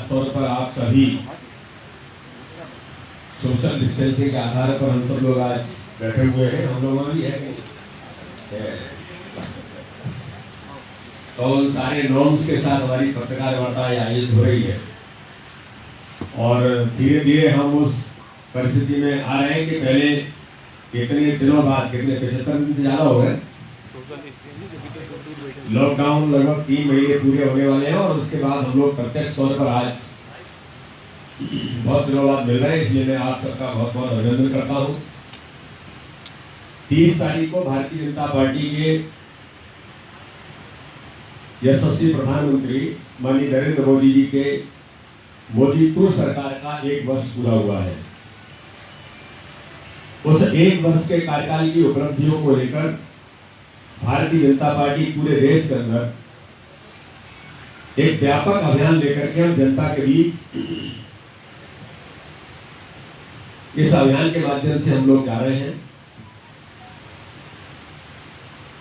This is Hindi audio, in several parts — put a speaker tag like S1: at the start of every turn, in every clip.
S1: खासतौर पर आप सभी सोशल डिस्टेंसिंग के आधार पर हम सब लोग आज बैठे हुए हैं। हम लोगों में भी है तो उन सारे नॉर्म्स के साथ हमारी पत्रकार वार्ता आयोजित हो रही है और धीरे धीरे हम उस परिस्थिति में आ रहे हैं कि पहले कितने दिनों बाद, कितने 75 दिन से ज्यादा हो गए, लॉकडाउन लगभग 3 महीने पूरे होने वाले हैं और उसके बाद हम लोग प्रत्यक्ष तौर पर आज बहुत दिनों बाद मिल रहे हैं। इसलिए मैं आप सबका बहुत बहुत अभिनंदन करता हूँ। 30 तारीख को भारतीय जनता पार्टी के यशस्वी प्रधानमंत्री माननीय नरेंद्र मोदी जी के मोदी टू सरकार का 1 वर्ष पूरा हुआ है। उस 1 वर्ष के कार्यकाल की उपलब्धियों को लेकर भारतीय जनता पार्टी पूरे देश के अंदर एक व्यापक अभियान लेकर के हम जनता के बीच इस अभियान के माध्यम से हम लोग जा रहे हैं।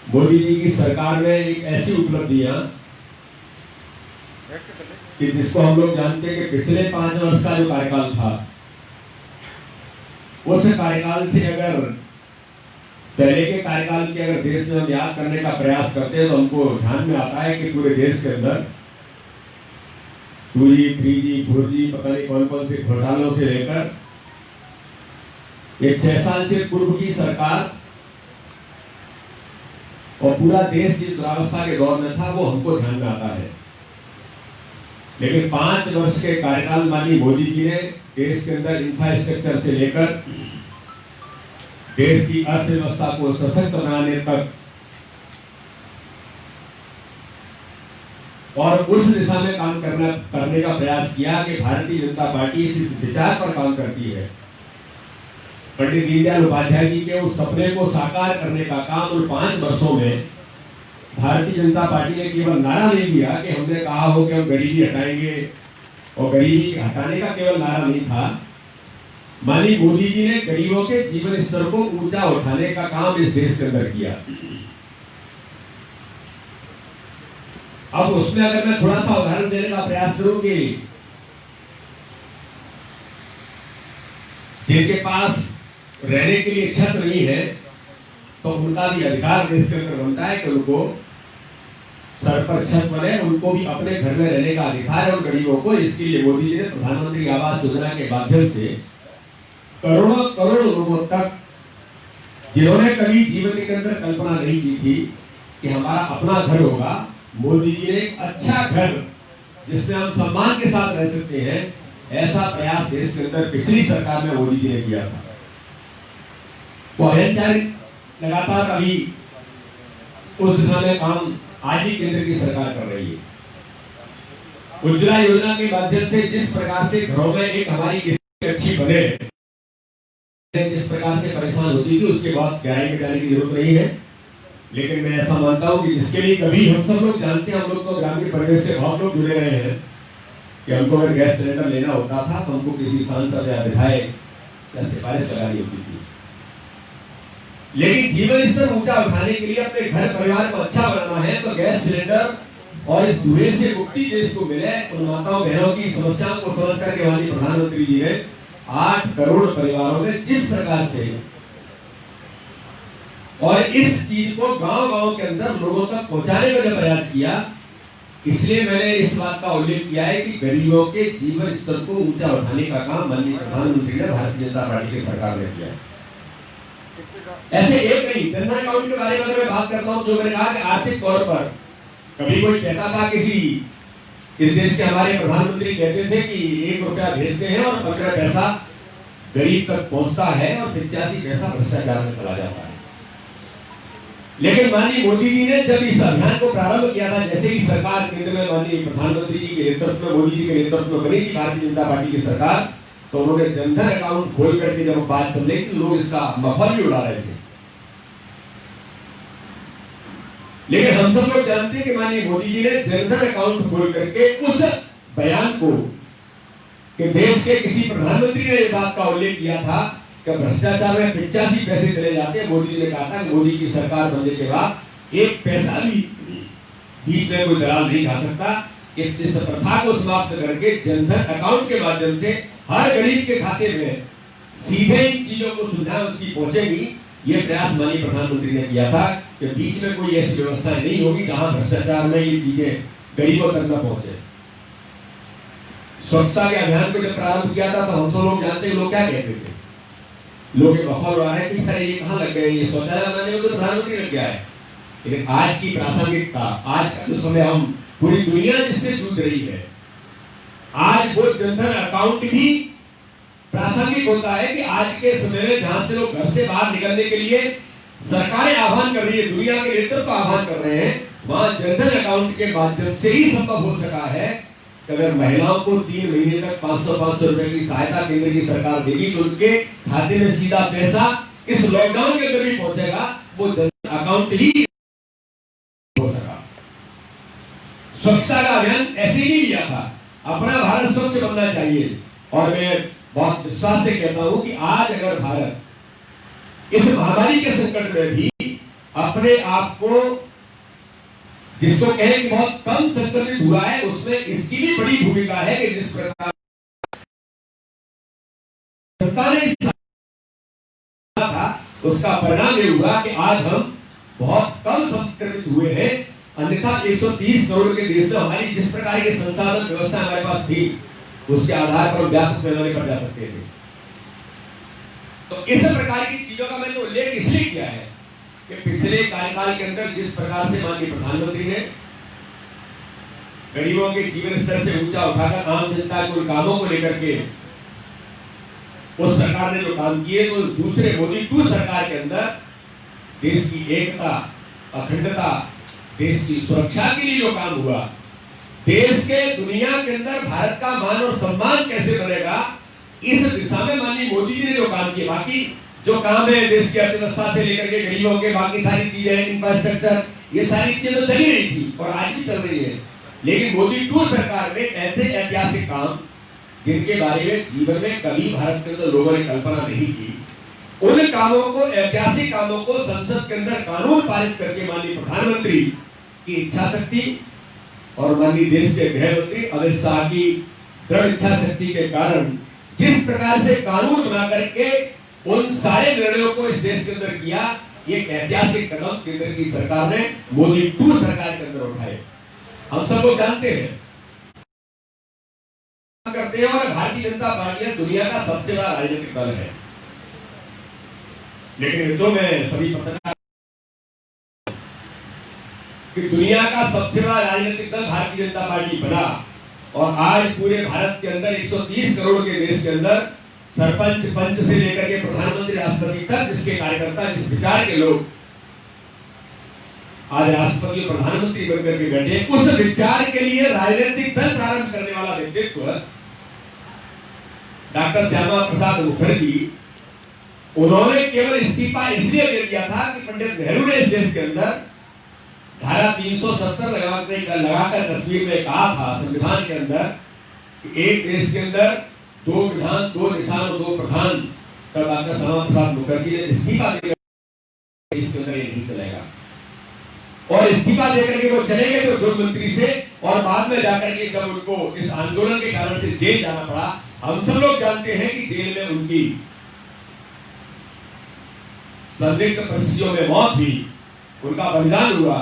S1: मोदी जी की सरकार में एक ऐसी उपलब्धियां कि जिसको हम लोग जानते हैं कि पिछले 5 वर्ष का जो कार्यकाल था, उस कार्यकाल से अगर पहले के कार्यकाल की अगर देश में हम याद करने का प्रयास करते हैं तो हमको ध्यान में आता है कि पूरे देश के अंदर 2G, 3G, 4G पता नहीं कौन कौन से घोटालों से लेकर ये 6 साल से पूर्व की सरकार और पूरा देश जिस दुरावस्था के दौर में था वो हमको ध्यान में आता है। लेकिन 5 वर्ष के कार्यकाल माननीय मोदी जी ने देश के अंदर इंफ्रास्ट्रक्चर से लेकर देश की अर्थव्यवस्था को सशक्त बनाने तक और उस दिशा में काम करने का प्रयास किया कि भारतीय जनता पार्टी इस विचार पर काम करती है। पंडित दीनदयाल उपाध्याय जी के उस सपने को साकार करने का काम उन 5 वर्षों में भारतीय जनता पार्टी ने केवल नारा नहीं दिया कि हमने कहा हो कि हम गरीबी हटाएंगे, और गरीबी हटाने का केवल नारा नहीं था। माननीय मोदी जी ने गरीबों के जीवन स्तर को ऊंचा उठाने का काम इस देश के अंदर किया। अब उसमें अगर मैं थोड़ा सा उदाहरण देने का प्रयास करूं कि जिनके पास रहने के लिए छत नहीं है तो उनका भी अधिकार देश के अंदर बनता है कि उनको सर पर छत बने, उनको भी अपने घर में रहने का अधिकार है। और गरीबों को इसके लिए मोदी जी ने प्रधानमंत्री आवास योजना के माध्यम से करोड़ों करोड़ लोगों तक, जिन्होंने कभी जीवन के अंदर कल्पना नहीं की थी कि हमारा अपना घर होगा, मोदी जी ने एक अच्छा घर जिसमें हम सम्मान के साथ रह सकते हैं, ऐसा प्रयास देश के अंदर पिछली सरकार में मोदी जी ने किया था। वो अभियान लगातार अभी उस दिशा में काम आज भी केंद्र की सरकार कर रही है। उज्ज्वला योजना के माध्यम से जिस प्रकार से घरों में एक हमारी स्थिति अच्छी बने, जिस प्रकार से परेशान होती थी उसके बाद गहराई में जाने की जरूरत नहीं है। लेकिन मैं ऐसा मानता हूं कि जिसके लिए कभी हम सब लोग जानते हैं, हम लोग तो ग्रामीण परिवेश से बहुत लोग जुड़े रहे हैं कि हमको अगर गैस सिलेंडर लेना होता था तो हमको किसी सांसद या विधायक या सिफारिश लगानी होती थी। लेकिन जीवन स्तर ऊंचा उठाने के लिए, अपने घर परिवार को अच्छा बनाना है तो गैस सिलेंडर और इस धुएं से मुक्ति देश को मिले, उन माताओं बहनों की समस्याओं को समझ करके माननीय प्रधानमंत्री जी ने 8 करोड़ परिवारों में जिस प्रकार से और इस चीज को गांव-गांव के अंदर लोगों तक पहुंचाने का जो प्रयास किया, इसलिए मैंने इस बात का उल्लेख किया है कि गरीबों के जीवन स्तर को ऊंचा उठाने का काम माननीय प्रधानमंत्री ने भारतीय जनता पार्टी की सरकार ने किया है। ऐसे एक नहीं, जनधन अकाउंट के बारे में मैं बात करता हूं, जो मैंने कहा कि आर्थिक तौर पर कभी कोई कहता था, किसी इस देश के हमारे प्रधानमंत्री कहते थे कि 1 रुपया भेजते हैं और 15 पैसा गरीब तक पहुंचता है और 85 पैसा भ्रष्टाचार में चला जाता है। लेकिन माननीय मोदी जी ने जब इस अभियान को प्रारंभ किया था, जैसे ही सरकार केंद्र में माननीय प्रधानमंत्री जी के नेतृत्व में, मोदी जी के नेतृत्व में बनी थी भारतीय जनता पार्टी की सरकार, तो उन्होंने जनधन अकाउंट खोल करके जब बात समझे कि लोग इसका मफल भी उड़ा रहे थे। लेकिन हम सब लोग जानते हैं कि माननीय मोदी जी ने जनधन अकाउंट खोल करके उस बयान को, कि देश के किसी प्रधानमंत्री ने इस बात का उल्लेख किया था कि भ्रष्टाचार में 85 पैसे चले जाते हैं, मोदी जी ने कहा था कि मोदी की सरकार बनने के बाद 1 पैसा भी बीच में कोई दलाल नहीं खा सकता, कि इस प्रथा को समाप्त करके जनधन अकाउंट के माध्यम से हर गरीब के खाते में सीधे इन चीजों को सुविधा उसकी पहुंचेगी। ये प्रयास माननीय प्रधानमंत्री ने किया था कि बीच में कोई ऐसी व्यवस्था नहीं होगी जहां भ्रष्टाचार में ये चीजें गरीबों तक न पहुंचे। स्वच्छता के अभियान को जब प्रारंभ किया था तो हम सब लोग जानते हैं लोग क्या कहते थे, लोग ये बफा उड़ा रहे कि खैर ये कहाँ लग गए, ये शौचालय बनाने में तो प्रधानमंत्री लग गया है। लेकिन आज की प्रासंगिकता, आज का जो समय हम पूरी दुनिया जिससे जूझ रही है, आज वो जनधन अकाउंट भी प्रासंगिक होता है कि आज के समय में जहां से लोग घर से बाहर निकलने के लिए सरकारें आह्वान कर रही है, दुनिया के नेतृत्व आह्वान कर रहे हैं, वहां जनधन अकाउंट के माध्यम से ही संभव हो सका है कि अगर महिलाओं को 3 महीने तक 500 रुपए की सहायता केंद्र की सरकार देगी तो उनके खाते में सीधा पैसा इस लॉकडाउन के अंदर भी पहुंचेगा। वो जनधन अकाउंट ही हो सका। स्वच्छता का अभियान ऐसे ही लिया था, अपना भारत स्वच्छ बनना चाहिए। और मैं बहुत विश्वास से कहता हूं कि आज अगर भारत इस महामारी के संकट में भी अपने आप को, जिसको कहें कि बहुत कम संक्रमित हुआ है, उसमें इसकी भी बड़ी भूमिका है कि जिस प्रकार सरकार ने था उसका परिणाम ये हुआ कि आज हम बहुत कम संक्रमित हुए हैं। अन्यथा 130 करोड़ के देश में हमारी जिस प्रकार की संसाधन व्यवस्था हमारे पास थी उसके आधार पर व्यापक पैमाने पर जा सकते थे। तो इस प्रकार की चीजों का मैंने उल्लेख इसलिए किया है कि पिछले कार्यकाल के अंदर जिस प्रकार से माननीय प्रधानमंत्री ने गरीबों के जीवन स्तर से ऊंचा उठाकर आम जनता के कामों को लेकर के उस सरकार ने जो काम किए, तो दूसरे मोदी 2 सरकार के अंदर देश की एकता, अखंडता, देश की सुरक्षा के लिए जो काम हुआ, देश के दुनिया के अंदर भारत का मान और सम्मान कैसे बनेगा, इस दिशा में माननीय मोदी जी ने जो काम किया। बाकी जो काम है देश की अर्थव्यवस्था से लेकर के गरीबों के बाकी सारी चीजें, इंफ्रास्ट्रक्चर, ये सारी चीजें तो चली रही थी और आज भी चल रही है। लेकिन मोदी 2 सरकार में ऐसे ऐतिहासिक काम जिनके बारे में जीवन में कभी भारत के अंदर लोगों ने कल्पना नहीं की, उन कामों को, ऐतिहासिक कामों को संसद के अंदर कानून पारित करके माननीय प्रधानमंत्री की इच्छा शक्ति और माननीय देश के गृह मंत्री अमित शाह की दृढ़ इच्छा शक्ति के कारण जिस प्रकार से कानून बना करके उन सारे निर्णयों को इस देश के अंदर किया, ये ऐतिहासिक कदम केंद्र की सरकार ने मोदी 2 सरकार के अंदर उठाए। हम सब लोग जानते हैं करते हैं और भारतीय जनता पार्टी दुनिया का सबसे बड़ा राजनीतिक दल है। लेकिन तो मैं सभी पत्रकार कि दुनिया का सबसे बड़ा राजनीतिक दल भारतीय जनता पार्टी बना और आज पूरे भारत के अंदर 130 करोड़ के देश के अंदर सरपंच, पंच से लेकर के प्रधानमंत्री, राष्ट्रपति तक जिसके कार्यकर्ता, जिस विचार के लोग आज राष्ट्रपति और प्रधानमंत्री बनकर के बैठे, उस विचार के लिए राजनीतिक दल प्रारंभ करने वाला व्यक्तित्व डॉक्टर श्यामा प्रसाद मुखर्जी, उन्होंने केवल इस्तीफा इसलिए दे दिया था कि पंडित नेहरू ने इस देश के अंदर धारा 370 लगाकर तस्वीर में कहा था संविधान के अंदर कि एक देश के अंदर 2 विधान, 2 निशान और 2 प्रधान। तब डॉक्टर श्यामा प्रसाद मुखर्जी ने इस्तीफा देकर इसके अंदर ये नहीं चलेगा और इस्तीफा देकर के वो चले गए तो गृह मंत्री से, और बाद में जाकर के जब उनको इस आंदोलन के कारण से जेल जाना पड़ा, हम सब लोग जानते हैं कि जेल में उनकी संदिग्ध परिस्थितियों में मौत हुई, उनका बलिदान हुआ।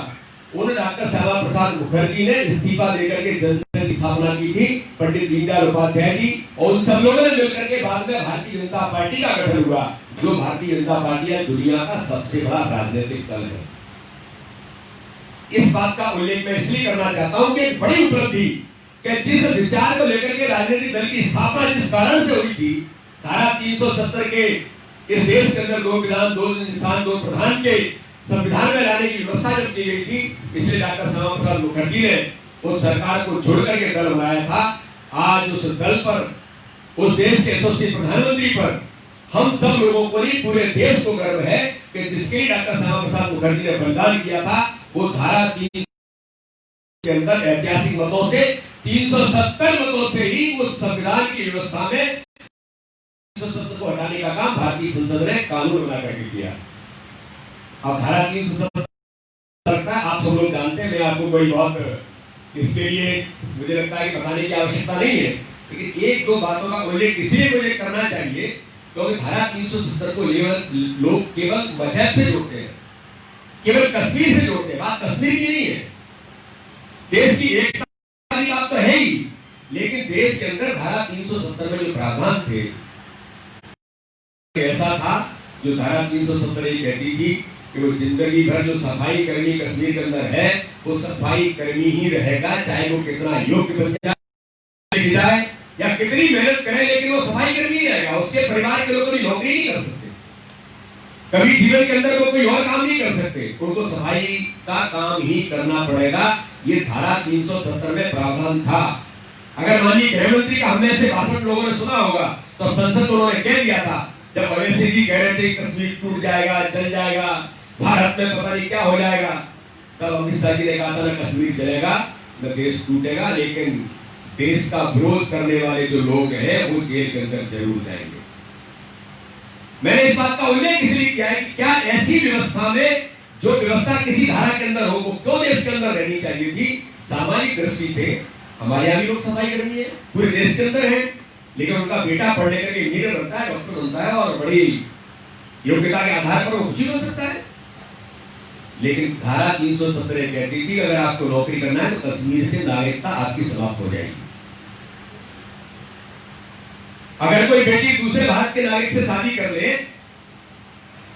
S1: उन डॉक्टर श्यामा प्रसाद मुखर्जी ने इस्तीफा देकर के जनसंघ की स्थापना की थी, पंडित दीनदयाल उपाध्याय जी और उन सब लोगों ने मिलकर के बाद में भारतीय जनता पार्टी का गठन हुआ, जो भारतीय जनता पार्टी है दुनिया का सबसे बड़ा राजनीतिक दल है। इस बात का उल्लेख मैं इसलिए करना चाहता हूं कि एक बड़ी उपलब्धि कि जिस विचार को लेकर के राजनीतिक दल की स्थापना जिस कारण से हुई थी, धारा 370 के इस देश के अंदर 2 विधान, 2 निशान, 2 प्रधान के संविधान में लाने की व्यवस्था जब की गई थी, इसलिए डॉक्टर श्यामा प्रसाद मुखर्जी ने उस सरकार को छोड़ करके दल बनाया था। आज उस दल पर, उस देश के यशस्वी प्रधानमंत्री पर हम सब लोगों को नहीं, पूरे देश को गर्व है कि जिसके डॉक्टर श्यामा प्रसाद मुखर्जी ने बलिदान किया था, वो धारा 3 के अंदर ऐतिहासिक मतों से 370 मतों से ही उस संविधान की व्यवस्था में को हटाने का काम भारतीय संसद ने कानून बना करके किया। अब धारा 370 आप सब लोग जानते हैं, मैं आपको कोई बहुत इसके लिए मुझे लगता है कि बताने की आवश्यकता नहीं है, लेकिन एक दो बातों का उल्लेख इसलिए मुझे करना चाहिए क्योंकि धारा 370 को लोग केवल मजहब से जोड़ते हैं, केवल कश्मीर से जोड़ते हैं। बात कश्मीर की नहीं है, देश की एकता की बात तो है ही, लेकिन देश के अंदर धारा 370 में जो प्रावधान थे ऐसा था, जो धारा 370 ये कहती थी कि वो जिंदगी भर जो सफाई कर्मी कश्मीर के अंदर है वो सफाई कर्मी ही रहेगा, चाहे वो कितना योग्य बन जाए या कितनी मेहनत करे, लेकिन वो सफाई कर्मी ही रहेगा। उसके परिवार के लोग कोई नौकरी नहीं कर सकते, कभी जीवन के अंदर वो कोई और काम नहीं कर सकते, उनको सफाई का काम ही करना पड़ेगा। ये धारा 370 में प्रावधान था। अगर माननीय गृह मंत्री का हमने से भाषण लोगों ने सुना होगा तो संसद में उन्होंने कह दिया था, जब अवैसी जी कह रहे थे कश्मीर टूट जाएगा, चल जाएगा, भारत में पता नहीं क्या हो जाएगा, तब अमित शाह जी ने कहा था ना कश्मीर चलेगा न देश टूटेगा, लेकिन देश का विरोध करने वाले जो लोग हैं वो जेल के अंदर जरूर जाएंगे। मैंने इस बात का उल्लेख इसलिए किया है कि क्या ऐसी व्यवस्था में जो व्यवस्था किसी धारा के अंदर हो वो क्यों देश के अंदर रहनी चाहिए थी। सामाजिक दृष्टि से हमारे यहाँ भी लोग सफाई कर्मी है, पूरे देश के अंदर है, लेकिन उनका बेटा पढ़ लेकर के इंजीनियर बनता है, डॉक्टर बनता है और बड़ी योग्यता के आधार पर वो कुछ ही बन सकता है। लेकिन धारा 370 कहती थी अगर आपको नौकरी करना है तो कश्मीर से नागरिकता आपकी समाप्त हो जाएगी। अगर कोई बेटी दूसरे भारत के नागरिक से शादी कर ले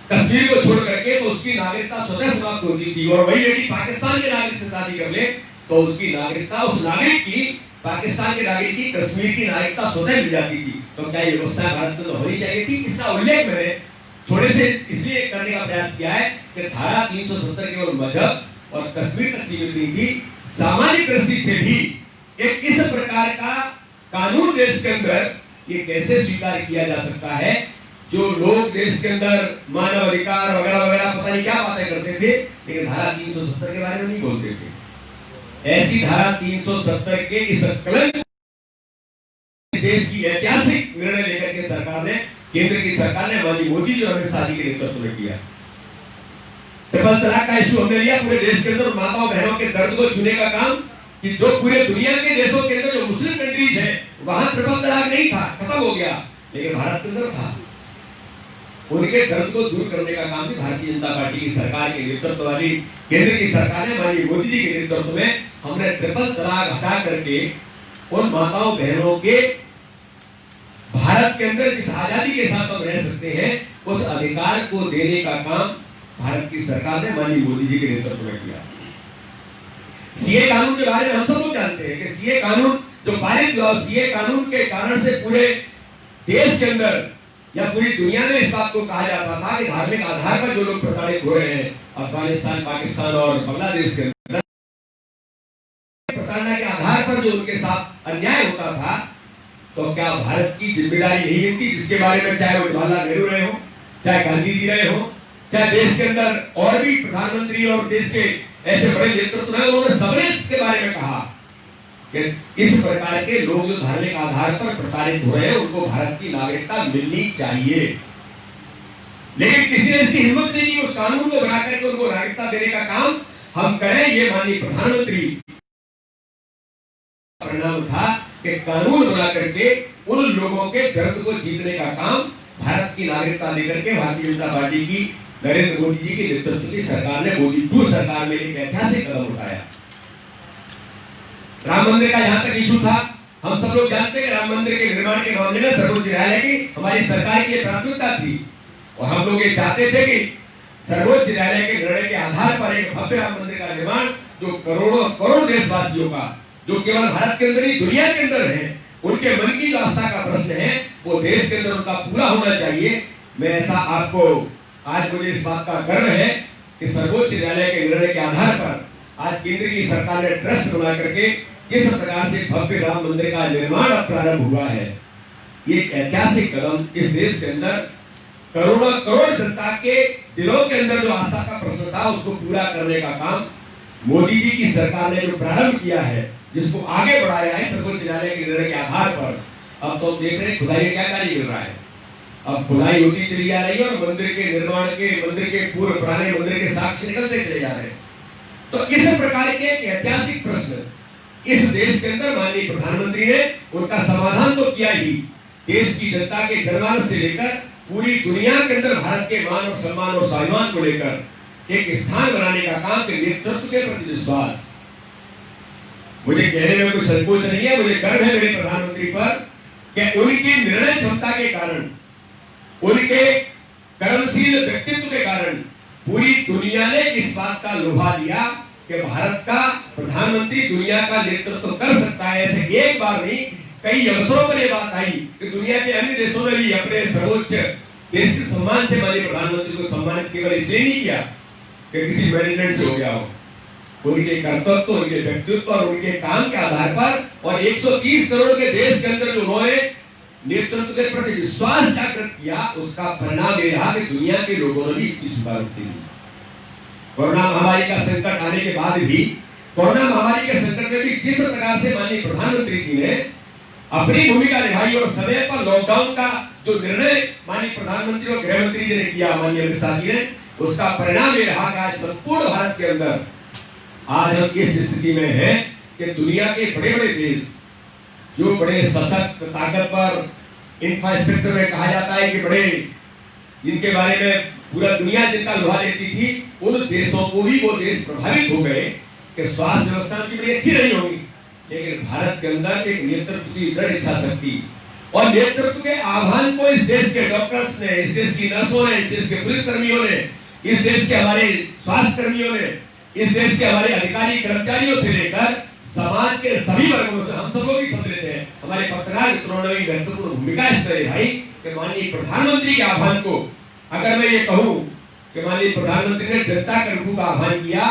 S1: कश्मीर को छोड़ करके तो उसकी नागरिकता स्वतः समाप्त होती थी, और वही बेटी पाकिस्तान के नागरिक से शादी कर ले तो उसकी नागरिकता उस नागरिक की पाकिस्तान के नागरिक की कश्मीर की नागरिकता स्वतः मिल जाती थी। तो क्या ये व्यवस्था भारत में तो होनी चाहिए थी। इसका उल्लेख मैंने थोड़े से इसलिए करने का प्रयास किया है कि धारा 370 केवल मजहब और कश्मीर तक सीमित नहीं थी, सामाजिक दृष्टि से भी एक इस प्रकार का कानून देश के अंदर ये कैसे स्वीकार किया जा सकता है। जो लोग देश के अंदर मानव अधिकार वगैरह वगैरह पता नहीं क्या बातें करते थे, लेकिन धारा 370 के बारे में नहीं बोलते थे। ऐसी धारा 370 के इस कलंक देश की ऐतिहासिक निर्णय लेकर के सरकार ने, केंद्र की सरकार ने, माननीय मोदी जी और अमित शाह जी के नेतृत्व में किया। ट्रिपल तलाक का इशू हमने लिया पूरे देश के अंदर, माताओं बहनों के दर्द को छूने का काम, कि जो पूरे दुनिया के देशों के अंदर जो मुस्लिम कंट्रीज है वहां ट्रिपल तलाक नहीं था, खत्म हो गया, लेकिन भारत के अंदर था। उनके दर्द को दूर करने का काम भी भारतीय जनता पार्टी की सरकार के नेतृत्व वाली केंद्र की सरकार ने, माननीय मोदी जी के नेतृत्व में हमने ट्रिपल तलाक हटा करके उन माताओं बहनों के भारत के अंदर जिस आजादी के साथ हम रह सकते हैं उस अधिकार को देने का काम भारत की सरकार ने माननीय मोदी जी के नेतृत्व में किया। सीए कानून के बारे में हम सब लोग जानते हैं कि सीए कानून जो पारित हुआ, सीए कानून के कारण से पूरे देश के अंदर या पूरी दुनिया में इस बात को कहा जाता था कि धार्मिक आधार पर जो लोग प्रताड़ित हो रहे हैं अफगानिस्तान, पाकिस्तान और बांग्लादेश के अंदर, प्रताड़ना के आधार पर जो उनके साथ अन्याय होता था, तो क्या भारत की जिम्मेदारी नहीं बनती, जिसके बारे में चाहे वो जवाहरलाल नेहरू रहे हो, चाहे गांधी जी रहे हो, चाहे देश के अंदर और भी प्रधानमंत्री और देश के ऐसे बड़े नेतृत्व रहे, उन्होंने सबने इसके बारे में कहा कि इस प्रकार के लोग जो धार्मिक आधार पर प्रताड़ित हो रहे हैं उनको भारत की नागरिकता मिलनी चाहिए। लेकिन किसी ने इसकी हिम्मत नहीं की उस कानून को बना करके उनको नागरिकता देने का काम हम करें। ये माननीय प्रधानमंत्री परिणाम था कि कानून बना करके उन लोगों के दर्द को जीतने का काम भारत की नागरिकता लेकर के भारतीय जनता पार्टी की नरेंद्र मोदी जी के नेतृत्व की सरकार ने, मोदी 2 सरकार में एक ऐतिहासिक कदम उठाया। राम मंदिर का यहाँ तक इशू था, हम सब लोग जानते हैं कि राम मंदिर के निर्माण के मामले में सर्वोच्च न्यायालय की हमारी सरकार की प्राथमिकता थी और हम लोग ये चाहते थे कि सर्वोच्च न्यायालय के निर्णय के आधार पर एक भव्य राम मंदिर का निर्माण जो करोड़ों करोड़ देशवासियों का, जो केवल भारत के अंदर ही दुनिया के अंदर है, उनके मन की जो आस्था का प्रश्न है वो देश के अंदर उनका पूरा होना चाहिए। मैं ऐसा आपको आज मुझे इस बात का गर्व है कि सर्वोच्च न्यायालय के निर्णय के आधार पर आज केंद्र की सरकार ने ट्रस्ट बना करके किस प्रकार से भव्य राम मंदिर का निर्माण प्रारंभ हुआ है, ये एक ऐतिहासिक कदम इस देश के अंदर करोड़ों करोड़ जनता के दिलों के अंदर जो आस्था का प्रश्न था उसको पूरा करने का काम मोदी जी की सरकार ने जो प्रारंभ किया है, जिसको आगे बढ़ाया है सर्वोच्च न्यायालय के निर्णय के आधार पर। अब तो देख रहे हैं खुदाई क्या कार्य मिल रहा है, अब खुदाई होती चली जा रही है और मंदिर के निर्माण के, मंदिर के पूर्व पुराने मंदिर के साक्ष्य निकलते चले जा रहे हैं। तो इस प्रकार के ऐतिहासिक प्रश्न इस देश के अंदर माननीय प्रधानमंत्री ने उनका समाधान तो किया ही, देश की जनता के जनमानस से लेकर पूरी दुनिया के अंदर भारत के मान और सम्मान और स्वाभिमान को लेकर एक स्थान बनाने का काम के नेतृत्व के प्रति विश्वास। मुझे कहने में कोई संकोच नहीं है, मुझे गर्व है मेरे प्रधानमंत्री पर कि उनकी निर्णय क्षमता के कारण, उनके कर्मशील व्यक्तित्व के कारण पूरी दुनिया ने इस बात का लोहा लिया कि भारत का प्रधानमंत्री दुनिया का नेतृत्व कर सकता है। ऐसे एक बार नहीं, कई अवसरों पर यह बात आई कि दुनिया के अन्य देशों ने भी अपने सर्वोच्च देश के सम्मान से माननीय प्रधानमंत्री को सम्मानित केवल इसलिए नहीं किया कि किसी मैनेजमेंट से हो गया हो, उनके कर्तव्य, उनके व्यक्तित्व और उनके काम के आधार पर और 130 करोड़ के देश के अंदर जो उन्होंने नेतृत्व के प्रति विश्वास जागृत किया, उसका परिणाम ये रहा कि दुनिया के लोगों ने भी इसकी स्वीकृति दी। कोरोना महामारी का संकट आने के बाद भी, कोरोना महामारी के संकट में भी जिस प्रकार से माननीय प्रधानमंत्री जी ने अपनी भूमिका निभाई और समय पर लॉकडाउन का जो निर्णय माननीय प्रधानमंत्री और गृह मंत्री जी ने किया, माननीय अमित शाह जी ने, उसका परिणाम ये रहा कि आज संपूर्ण भारत के अंदर आज हम इस स्थिति में हैं कि दुनिया के बड़े बड़े देश जो बड़े सशक्त, ताकतवर, इंफ्रास्ट्रक्चर में कहा जाता है कि बड़े, जिनके बारे में पूरा दुनिया जिनका लोहा लेती थी, उन देशों को भी वो देश प्रभावित हो गए कि स्वास्थ्य व्यवस्था की बड़ी अच्छी नहीं होगी, लेकिन भारत के अंदर एक नेतृत्व की दृढ़ इच्छा शक्ति और नेतृत्व के आह्वान को इस देश के डॉक्टर्स ने, इस देश की नर्सों ने, इस देश के पुलिस कर्मियों ने, इस देश के हमारे स्वास्थ्य कर्मियों ने, इस देश के हमारे अधिकारी कर्मचारियों से लेकर समाज के सभी वर्गों से हम सब लोग भी सम्मिलित हैं। हमारे पत्रकार मित्रों ने भी महत्वपूर्ण भूमिका इसमें निभाई कि माननीय प्रधानमंत्री के आह्वान को, अगर मैं ये कहूं कि माननीय प्रधानमंत्री ने जनता कर्फ्यू का आह्वान किया,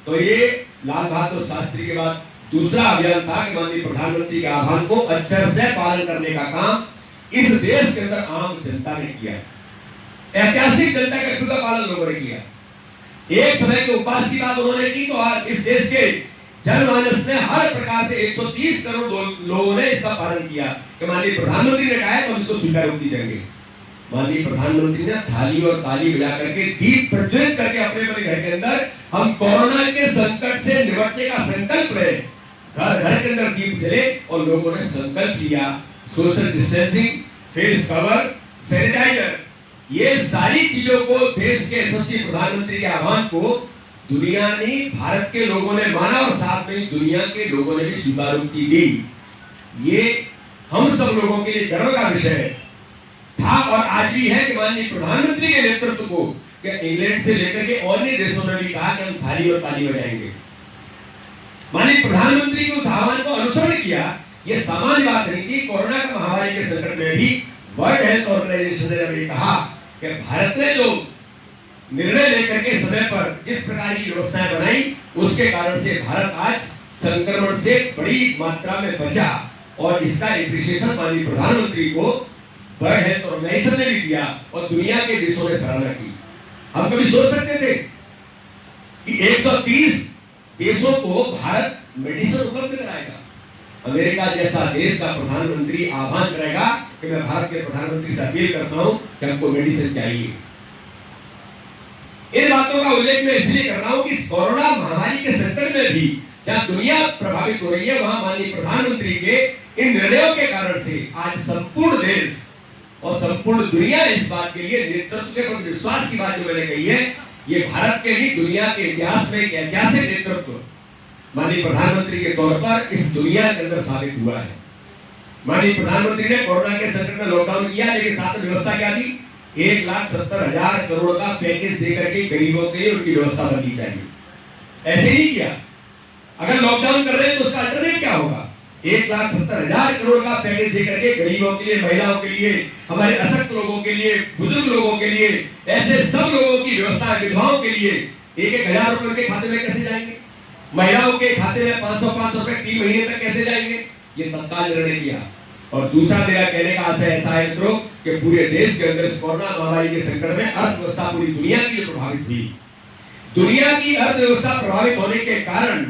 S1: तो ये लाल बहादुर शास्त्री के बाद दूसरा अभियान था कि माननीय प्रधानमंत्री के आह्वान को अक्षर से पालन करने का काम इस देश के अंदर आम जनता ने किया। ऐतिहासिक जनता कर्फ्यू का पालन लोगों ने किया। एक समय के उपवास की बात उन्होंने की, तो आज इस देश के जनमानस ने हर प्रकार से 130 करोड़ लोगों ने इसका पालन किया कि माननीय प्रधानमंत्री ने कहा है तो हम इसको स्वीकार देंगे। माननीय प्रधानमंत्री ने थाली और ताली बजा करके, दीप प्रज्वलित करके अपने अपने घर के अंदर हम कोरोना के संकट से निपटने का संकल्प रहे, घर घर के अंदर दीप जले और लोगों ने संकल्प लिया social distancing, face cover, sanitiser, ये सारी चीजों को देश के यशस्वी प्रधानमंत्री के आह्वान को दुनिया ने, भारत के लोगों ने माना और साथ में दुनिया के लोगों ने भी स्वीकृति दी। ये हम सब लोगों के लिए गर्व का विषय था और आज भी है कि माननीय प्रधानमंत्री के नेतृत्व को इंग्लैंड से लेकर के अन्य देशों ने भी कहा कि हम थाली और ताली बजाएंगे। माननीय प्रधानमंत्री के उस आह्वान को अनुसरण किया, ये सामान्य बात नहीं थी। कोरोना का महामारी के संकट में भी वर्ल्ड हेल्थ ऑर्गेनाइजेशन ने कहा कि भारत ने जो निर्णय लेकर के समय पर जिस प्रकार की व्यवस्थाएं बनाई, उसके कारण से भारत आज संक्रमण से बड़ी मात्रा में बचा और इसका एप्रिसिएशन माननीय प्रधानमंत्री को वर्ल्ड हेल्थ ऑर्गेनाइजेशन ने भी दिया और दुनिया के देशों ने सराहना की। हम कभी सोच सकते थे कि 130 देशों को भारत मेडिसिन उपलब्ध कराएगा? अमेरिका जैसा देश का प्रधानमंत्री आह्वान करेगा कि मैं भारत के प्रधानमंत्री से अपील करता हूं कि हमको मेडिसिन चाहिए। इन बातों का उल्लेख मैं इसलिए कर रहा हूं कि कोरोना महामारी के संकट में भी जहां दुनिया प्रभावित हो रही है, वहां माननीय प्रधानमंत्री के इन निर्णयों के कारण से आज संपूर्ण देश और संपूर्ण दुनिया इस बात के लिए नेतृत्व के प्रति विश्वास की बात जो मैंने कही है, ये भारत के ही दुनिया के इतिहास में एक ऐतिहासिक नेतृत्व माननीय प्रधानमंत्री के तौर पर इस दुनिया के अंदर साबित हुआ है। माननीय प्रधानमंत्री ने कोरोना के संकट में लॉकडाउन किया, लेकिन साथ में व्यवस्था क्या थी? 1,70,000 करोड़ का पैकेज देकर के गरीबों के लिए उनकी व्यवस्था बननी चाहिए। ऐसे ही किया। अगर लॉकडाउन कर रहे हैं तो उसका अल्टरनेट क्या होगा? 1,70,000 करोड़ का पैकेज देकर के गरीबों के लिए, महिलाओं के लिए, हमारे अशक्त लोगों के लिए, बुजुर्ग लोगों के लिए, ऐसे सब लोगों की व्यवस्था, विधवाओं के लिए 1,000 रुपए उनके खाते में कैसे जाएंगे? महिलाओं के खाते में 500 रुपए 3 महीने तक कैसे जाएंगे? ये तत्काल निर्णय किया। और दूसरा मेरा कहने का आशय ऐसा है मित्रों कि पूरे देश के अंदर कोरोना महामारी के संकट में अर्थव्यवस्था पूरी दुनिया की प्रभावित हुई। दुनिया की अर्थव्यवस्था प्रभावित होने के कारण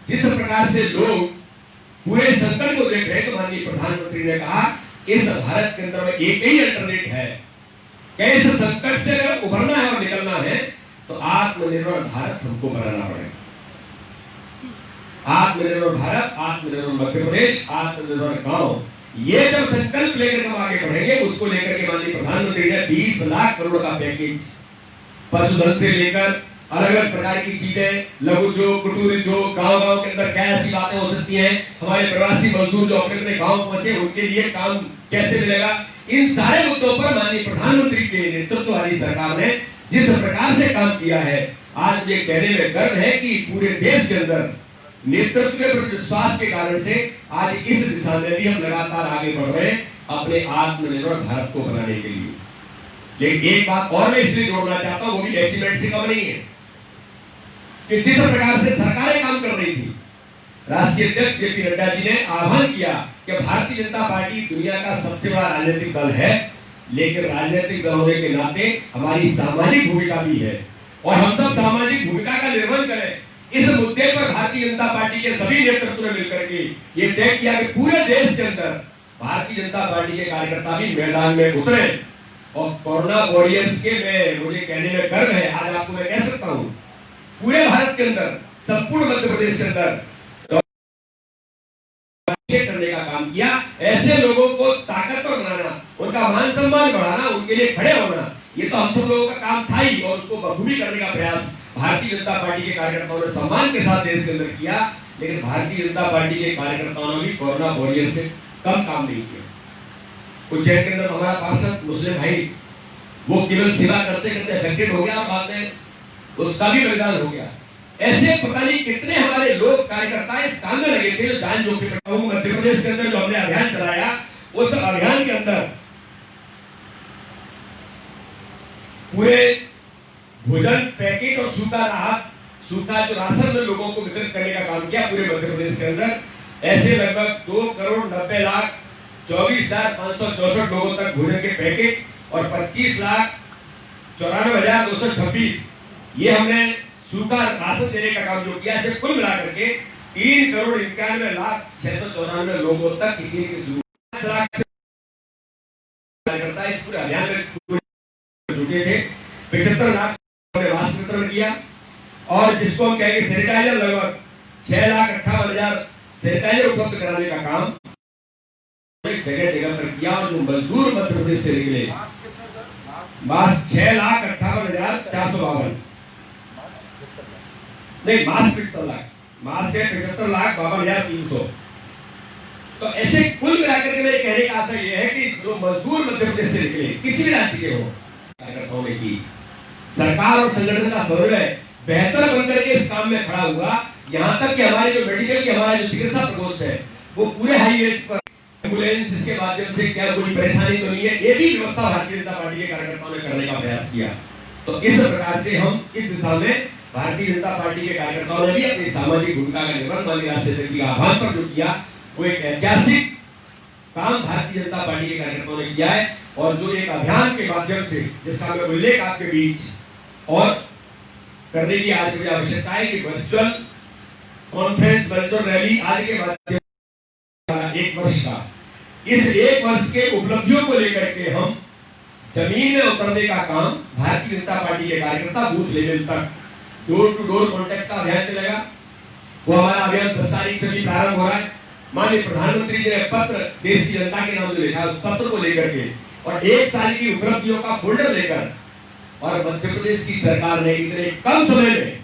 S1: जिस प्रकार से लोग पूरे संकट को देख रहे हैं, तो माननीय प्रधानमंत्री ने कहा इस भारत के अंदर एक ही अल्टरनेट है कि इस संकट से अगर उभरना है और निकलना है तो आत्मनिर्भर भारत हमको बनाना पड़ेगा। आत्मनिर्भर भारत, आत्मनिर्भर मध्य प्रदेश, आत्मनिर्भर गांव, ये जब संकल्प लेकर हम आगे बढ़ेंगे, उसको लेकर के माननीय प्रधानमंत्री ने 20 लाख करोड़ का पैकेज पशुधन से लेकर अलग अलग प्रकार की चीजें, लघु उद्योग, कुटीर उद्योग, गांव-गांव के अंदर क्या ऐसी बातें हो सकती हैं, हमारे प्रवासी मजदूर जो अपने अपने गांव पहुंचे उनके लिए काम कैसे मिलेगा, इन सारे मुद्दों पर माननीय प्रधानमंत्री के नेतृत्व वाली सरकार ने जिस प्रकार से काम किया है, आज मुझे कहने में गर्व है कि पूरे देश के अंदर नेतृत्व के विश्वास के कारण से आज इस दिशा में भी हम लगातार आगे बढ़ रहे हैं अपने आत्मनिर्भर भारत को बनाने के लिए। लेकिन एक बात और मैं इसलिए जोड़ना चाहता हूं, वो भी अचीवमेंट से कम नहीं है कि जिस प्रकार से सरकारें काम कर रही थी, राष्ट्रीय अध्यक्ष जेपी नड्डा जी ने आह्वान किया कि भारतीय जनता पार्टी दुनिया का सबसे बड़ा राजनीतिक दल है, लेकिन राजनीतिक दल होने के नाते हमारी सामाजिक भूमिका भी है और हम सब सामाजिक भूमिका का निर्वहन करें। इस मुद्दे पर भारतीय जनता पार्टी के सभी नेतृत्व ने मिलकर के ये तय किया कि पूरे देश के अंदर भारतीय जनता पार्टी के कार्यकर्ता भी मैदान में उतरे और कोरोना वॉरियर्स के मुझे कहने में गर्व है, आज आपको मैं कह सकता हूं पूरे भारत के अंदर, संपूर्ण मध्य प्रदेश के अंदर करने का काम किया। ऐसे लोगों को ताकतवर बनाना, उनका मान सम्मान बढ़ाना, उनके लिए खड़े होना, ये तो हम सब लोगों का काम था ही और उसको बखूबी करने का प्रयास भारतीय जनता पार्टी के कार्यकर्ताओं ने सम्मान के साथ देश के अंदर किया। लेकिन भारतीय जनता पार्टी के कार्यकर्ताओं ने भी कोरोना वॉरियर से कम काम नहीं किया। उज्जैन के अंदर हमारा पार्षद मुस्लिम भाई, वो केवल सेवा करते करते इफेक्टेड हो गया और बाद में उसका भी बलिदान हो गया। ऐसे पता नहीं कितने हमारे लोग कार्यकर्ता इस काम में लगे थे जो जान जोखिम में। मध्य प्रदेश के अंदर जो हमने अभियान चलाया, उस अभियान के अंदर पूरे भोजन पैकेट और सूखा जो राशन में लोगों को वितरित करने का काम किया पूरे मध्य प्रदेश के अंदर। ऐसे लगभग 2,90,24,564 लोगों तक भोजन के पैकेट और 25,94,226 ये हमने सूखा राशन देने का काम जो किया, इसे कुल मिलाकर के 3,91,06,94 लोगों तक किसी ने 5 लाख कार्यकर्ता इस पूरे अभियान में जुटे थे। 75 लाख ने मास्क वितरण किया और जिसको हम कहेंगे सैनिटाइजर, लगभग 6,58,000 सैनिटाइजर उपलब्ध कराने का काम जगह जगह पर किया। और जो मजदूर मध्य प्रदेश से निकले, मास्क 6,58,452 नहीं, मास्क 75 लाख, मास्क है 75,52,300। तो ऐसे कुल मिलाकर के मेरे कहने का आशा यह है कि जो मजदूर मध्य प्रदेश से निकले, किसी भी राज्य के हो, कार्यकर्ताओं ने की सरकार और संगठन का समन्वय बेहतर बनकर के इस काम में खड़ा हुआ। यहाँ तक कि हमारे जो मेडिकल के हमारे जो चिकित्सा प्रकोष्ठ है, वो पूरे हाईवेज पर एम्बुलेंस इसके माध्यम से क्या कोई परेशानी तो नहीं है, ये भी व्यवस्था भारतीय जनता पार्टी के कार्यकर्ताओं ने करने का प्रयास किया। तो इस प्रकार से हम इस दिशा में भारतीय जनता पार्टी के कार्यकर्ताओं ने भी अपनी सामाजिक भूमिका का निर्वहन माननीय राष्ट्रीय अध्यक्ष के आह्वान पर जो किया, वो एक ऐतिहासिक काम भारतीय जनता पार्टी के कार्यकर्ताओं ने किया है। और जो एक अभियान के माध्यम से जिसका मैं उल्लेख आपके बीच और करने की आज मुझे आवश्यकता है कि वर्चुअल कॉन्फ्रेंस, वर्चुअल रैली आज के माध्यम से 1 वर्ष का, इस 1 वर्ष के उपलब्धियों को लेकर के हम जमीन में उतरने का काम भारतीय जनता पार्टी के कार्यकर्ता बूथ लेवल तक डोर टू डोर कॉन्टैक्ट का अभियान चलेगा। वो हमारा अभियान 10 तारीख से भी प्रारंभ हो रहा है। माननीय प्रधानमंत्री जी ने पत्र देश की जनता के नाम जो लिखा है, उस पत्र को लेकर के और 1 साल की उपलब्धियों का फोल्डर लेकर, और मध्य प्रदेश की सरकार ने इतने कम समय में,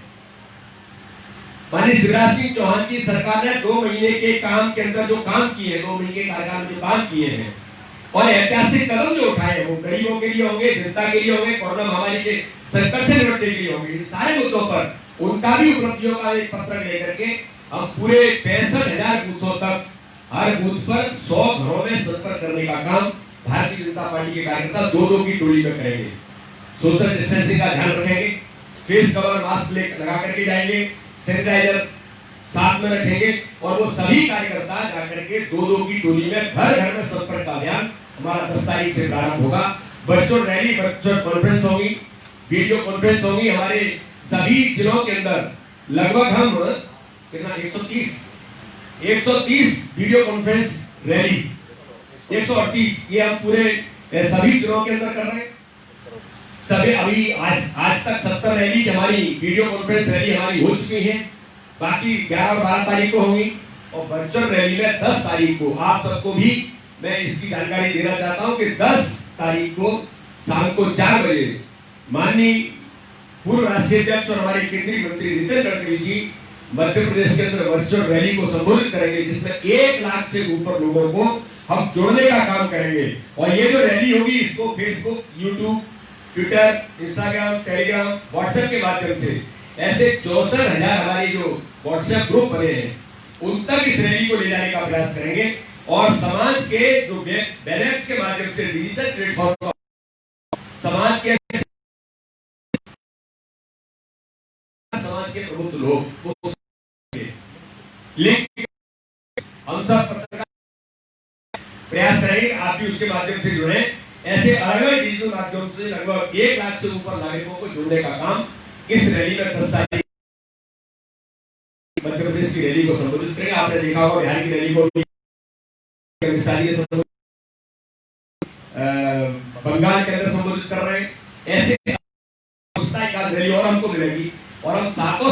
S1: माननीय शिवराज सिंह चौहान की सरकार ने 2 महीने के काम के अंदर जो काम किए, 2 महीने के कार्यकाल में जो काम किए हैं और ऐतिहासिक कदम जो उठाए, वो गरीबों के लिए होंगे, जनता के लिए होंगे, कोरोना महामारी के संकट से निपटने के लिए होंगे, इन सारे मुद्दों पर उनका भी उपलब्धियों का एक पत्र लेकर के हम पूरे 65,000 बूथों तक, हर बूथ पर 100 घरों में संपर्क करने का काम भारतीय जनता पार्टी के कार्यकर्ता 2-2 की टोली में करेंगे। सोशल डिस्टेंसिंग का ध्यान रखेंगे, फेस कवर मास्क लगा करके जाएंगे, सैनिटाइजर साथ में रखेंगे और वो सभी कार्यकर्ता जाकर के 2-2 की टोली में घर घर में संपर्क का अभियान हमारा 10 तारीख से प्रारंभ होगा। वर्चुअल रैली, वर्चुअल कॉन्फ्रेंस होगी, वीडियो कॉन्फ्रेंस होगी। हमारे सभी जिलों के अंदर लगभग हम कितना 130 वीडियो कॉन्फ्रेंस रैली, 138 ये हम पूरे सभी जिलों के अंदर कर रहे हैं। सभी अभी आज तक 70 रैली हमारी वीडियो कॉन्फ्रेंस रैली हमारी हो चुकी है बाकी 11 और 12 तारीख को होंगी, और वर्चुअल रैली में 10 तारीख को आप सबको भी मैं इसकी जानकारी देना चाहता हूं कि 10 तारीख को शाम को 4 बजे माननीय पूर्व राष्ट्रीय अध्यक्ष और हमारे केंद्रीय मंत्री नितिन गडकरी जी मध्य प्रदेश के अंदर वर्चुअल रैली को संबोधित करेंगे, जिसमें 1 लाख से ऊपर लोगों को हम जोड़ने का काम करेंगे। और ये जो रैली होगी इसको Facebook, YouTube, Twitter, Instagram, Telegram, WhatsApp के माध्यम से ऐसे 64,000 हमारे जो व्हाट्सएप ग्रुप बने हैं उन तक इस रैली को ले जाने का प्रयास करेंगे, और समाज के जो बैनर्स के माध्यम से डिजिटल प्लेटफॉर्म समाज के प्रबुद्ध लोग लेकिन हम सब प्रयास करेंगे आप भी उसके माध्यम से जुड़े। ऐसे अलग अलग डिजिटल माध्यम से लगभग 1 लाख से ऊपर नागरिकों को जोड़ने का काम इस रैली में 10 तारीख मध्य प्रदेश की रैली को संबोधित करेंगे। आपने देखा होगा बिहार की रैली को बंगाल के अंदर संबोधित कर रहे हैं। ऐसे रैली और हमको मिलेगी और हम सातों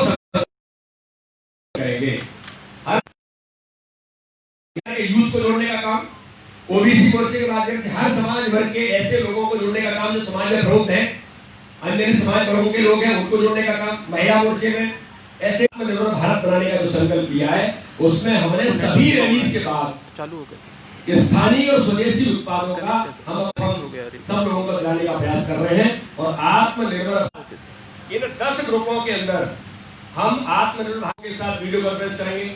S1: करेंगे। हर यूथ को जोड़ने का काम ओबीसी मोर्चे के माध्यम से हर समाज वर्ग के ऐसे लोगों को जोड़ने का काम जो समाज में प्रमुख है, अन्य समाज वर्गों के लोग हैं उनको जोड़ने का काम। महिला मोर्चे में ऐसे आत्मनिर्भर भारत बनाने का जो संकल्प लिया है उसमें हमने सभी रैली के बाद चालू हो गए स्थानीय और स्वदेशी उत्पादों का हम सब लोगों को लाने का प्रयास कर रहे हैं। और आत्मनिर्भर इन 10 ग्रुपों के अंदर हम आत्मनिर्भर भारत के साथ वीडियो कॉन्फ्रेंस करेंगे।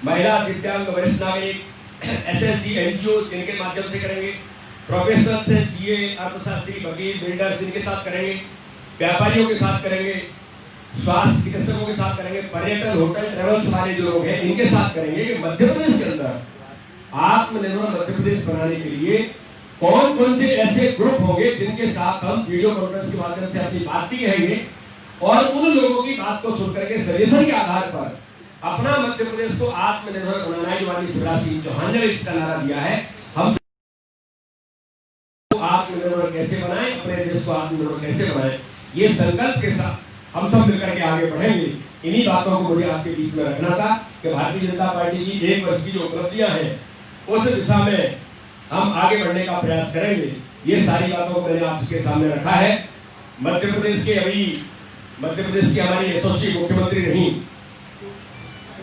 S1: महिला, दिव्यांग, वरिष्ठ नागरिक, एसएससी, एनजीओ इनके माध्यम से करेंगे। प्रोफेशनल से सीए, अर्थशास्त्री, वकील, बिल्डर्स इनके साथ करेंगे। व्यापारियों के साथ करेंगे। स्वास्थ्य चिकित्सकों के साथ करेंगे। पर्यटन, होटल, ट्रेवल्स वाले जो लोग हैं इनके साथ करेंगे कि मध्य प्रदेश के अंदर आत्मनिर्भर मध्य प्रदेश बनाने के लिए कौन कौन से ऐसे ग्रुप होंगे जिनके साथ हम वीडियो कॉन्फ्रेंस के माध्यम से अपनी बात भी कहेंगे, और उन लोगों की बात को सुनकर के सजेशन के आधार पर अपना मध्य प्रदेश को आत्मनिर्भर बनाना है। जो माननीय शिवराज सिंह चौहान ने इसका नारा दिया है, हम आत्मनिर्भर कैसे बनाएं, अपने देश को आत्मनिर्भर कैसे बनाएं, ये संकल्प के साथ हम सब मिलकर के आगे बढ़ेंगे। इन्हीं बातों को मुझे आपके बीच में रखना था कि भारतीय जनता पार्टी की 1 वर्ष की जो उपलब्धियां हैं उस दिशा में हम आगे बढ़ने का प्रयास करेंगे। ये सारी बातों को मैंने आपके सामने रखा है। मध्य प्रदेश की हमारी यशस्वी मुख्यमंत्री रही